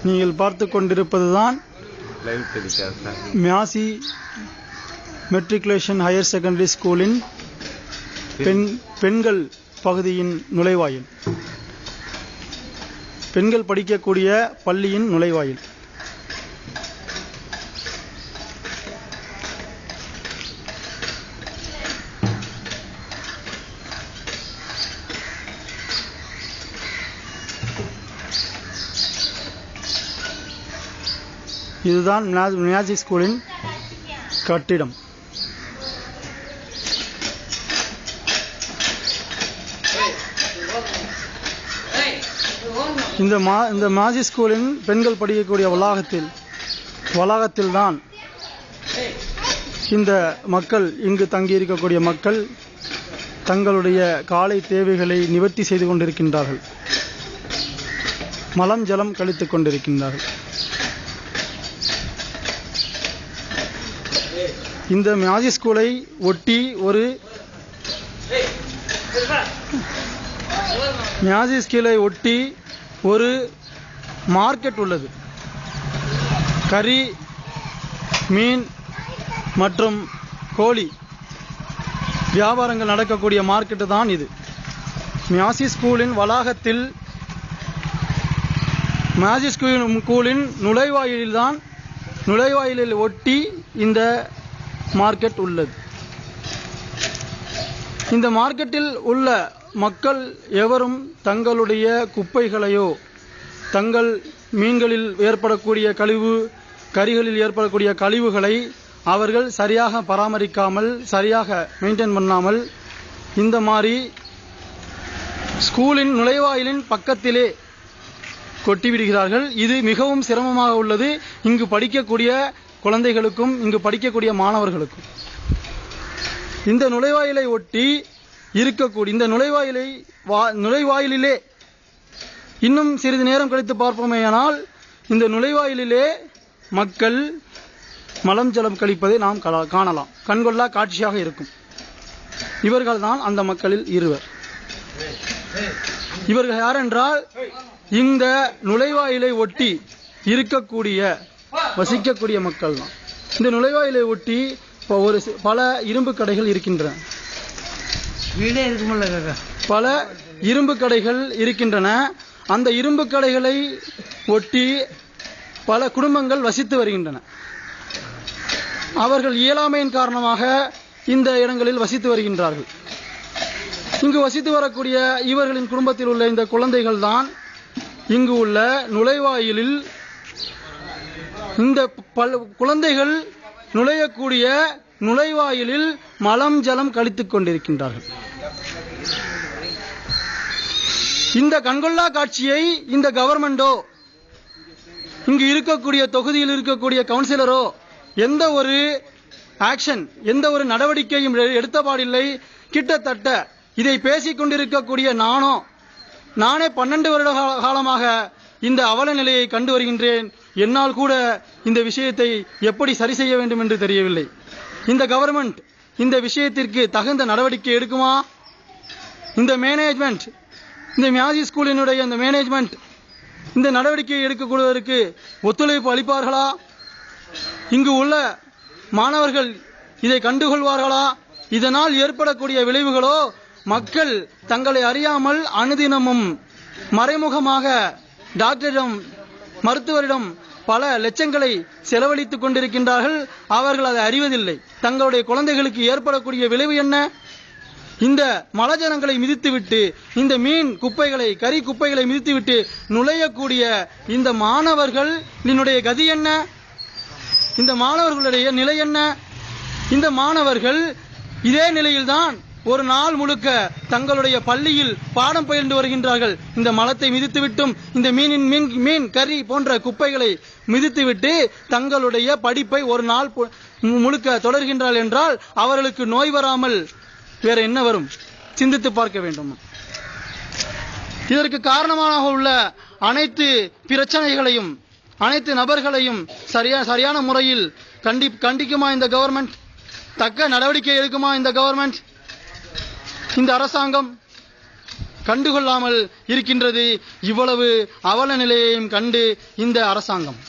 நீங்கள் பார்த்து கொண்டிருப்பதுதான் மியாசி matriculation higher secondary ஸ்கூலின் பெண்கள் பகுதியின் நுழைவாயில், பெண்கள் படிக்கக்கூடிய பள்ளியின் நுழைவாயில். இதுதான் மியாசி ஸ்கூலின் கட்டிடம். இந்த மியாசி ஸ்கூலின் பெண்கள் படிக்கக்கூடிய வளாகத்தில் தான் இந்த மக்கள், இங்கு தங்கியிருக்கக்கூடிய மக்கள் தங்களுடைய காலை தேவைகளை நிவர்த்தி செய்து கொண்டிருக்கின்றார்கள், மலம் ஜலம் கழித்துக் கொண்டிருக்கின்றார்கள். இந்த மியாசி ஸ்கூலை ஒட்டி ஒரு மார்க்கெட் உள்ளது. கறி, மீன் மற்றும் கோழி வியாபாரங்கள் நடக்கக்கூடிய மார்க்கெட்டு தான் இது. மியாசி ஸ்கூலின் வளாகத்தில், மியாசி ஸ்கூலின் நுழைவாயிலில் ஒட்டி இந்த மார்க்கெட் உள்ளது. இந்த மார்க்கெட்டில் உள்ள மக்கள் எவரும் தங்களுடைய குப்பைகளையோ, தங்கள் மீன்களில் ஏற்படக்கூடிய கழிவு, கறிகளில் ஏற்படக்கூடிய கழிவுகளை அவர்கள் சரியாக பராமரிக்காமல், சரியாக மெயின்டைன் பண்ணாமல், இந்த மாதிரி ஸ்கூலின் நுழைவாயிலின் பக்கத்திலே கொட்டிவிடுகிறார்கள். இது மிகவும் சிரமமாக உள்ளது இங்கு படிக்கக்கூடிய குழந்தைகளுக்கும், இங்கு படிக்கக்கூடிய மாணவர்களுக்கும். இந்த நுழைவாயிலை ஒட்டி இருக்கக்கூடிய இந்த நுழைவாயிலே இன்னும் சிறிது நேரம் கழித்து பார்ப்போமேயானால், இந்த நுழைவாயிலே மக்கள் மலம் ஜலம் கழிப்பதை நாம் காணலாம். கண்கொள்ளா காட்சியாக இருக்கும். இவர்கள் தான் அந்த மக்களில் இருவர். இவர்கள் யாரென்றால், இந்த நுழைவாயிலை ஒட்டி இருக்கக்கூடிய வசிக்கக்கூடிய மக்கள் தான். இந்த நுழைவாயிலை ஒட்டி பல இரும்பு கடைகள் இருக்கின்றன. பல இரும்பு கடைகள் இருக்கின்றன. அந்த இரும்பு கடைகளை ஒட்டி பல குடும்பங்கள் வசித்து வருகின்றன. அவர்கள் இயலாமையின் காரணமாக இந்த இடங்களில் வசித்து வருகின்றார்கள். இங்கு வசித்து வரக்கூடிய இவர்களின் குடும்பத்தில் உள்ள இந்த குழந்தைகள் தான் இங்கு உள்ள நுழைவாயிலில், இந்த குழந்தைகள் நுழையக்கூடிய நுழைவாயிலில் மலம் ஜலம் கழித்துக் கொண்டிருக்கின்றார்கள். இந்த கண்கொள்ளா காட்சியை இந்த கவர்மெண்டோ, இங்கு இருக்கக்கூடிய தொகுதியில் இருக்கக்கூடிய கவுன்சிலரோ எந்த ஒரு ஆக்ஷன், எந்த ஒரு நடவடிக்கையும் எடுத்தபாடில்லை. கிட்டத்தட்ட இதை பேசிக் கொண்டிருக்கக்கூடிய நானே 12 வருட காலமாக இந்த அவல நிலையை கண்டு வருகின்றேன். என்னால் கூட இந்த விஷயத்தை எப்படி சரி செய்ய வேண்டும் என்று தெரியவில்லை. இந்த கவர்மெண்ட் இந்த விஷயத்திற்கு தகுந்த நடவடிக்கை எடுக்குமா? இந்த மேனேஜ்மெண்ட், இந்த மியாசி ஸ்கூலினுடைய இந்த மேனேஜ்மெண்ட் இந்த நடவடிக்கையை எடுக்கக்கூடியதற்கு ஒத்துழைப்பு அளிப்பார்களா? இங்கு உள்ள மாணவர்கள் இதை கண்டுகொள்வார்களா? இதனால் ஏற்படக்கூடிய விளைவுகளோ, மக்கள் தங்களை அறியாமல் அனுதினமும் மறைமுகமாக டாக்டரிடம், மருத்துவரிடம் பல லட்சங்களை செலவழித்துக் கொண்டிருக்கின்றார்கள். அவர்கள் அதை அறிவதில்லை. தங்களுடைய குழந்தைகளுக்கு ஏற்படக்கூடிய விளைவு என்ன? இந்த மலஜலங்களை மிதித்துவிட்டு, இந்த மீன் குப்பைகளை, கறி குப்பைகளை மிதித்துவிட்டு நுழையக்கூடிய இந்த மாணவர்களுடைய கதி என்ன? இந்த மாணவர்களுடைய நிலை என்ன? இந்த மாணவர்கள் இதே நிலையில்தான் ஒரு நாள் முழுக்க தங்களுடைய பள்ளியில் பாடம் பயின்று வருகின்றார்கள். இந்த மலத்தை மிதித்துவிட்டும், இந்த மீன் கறி போன்ற குப்பைகளை மிதித்துவிட்டு தங்களுடைய படிப்பை ஒரு நாள் முழுக்க தொடர்கின்றார்கள் என்றால் அவர்களுக்கு நோய் வராமல் வேற என்ன வரும்? சிந்தித்து பார்க்க வேண்டும். இதற்கு காரணமாக உள்ள அனைத்து பிரச்சனைகளையும், அனைத்து நபர்களையும் சரியான முறையில் கண்டிக்குமா இந்த கவர்மெண்ட்? தக்க நடவடிக்கை எடுக்குமா இந்த கவர்மெண்ட், இந்த அரசாங்கம்? கண்டுகொள்ளாமல் இருக்கின்றது. இவ்வளவு அவல நிலையையும் கண்டு இந்த அரசாங்கம்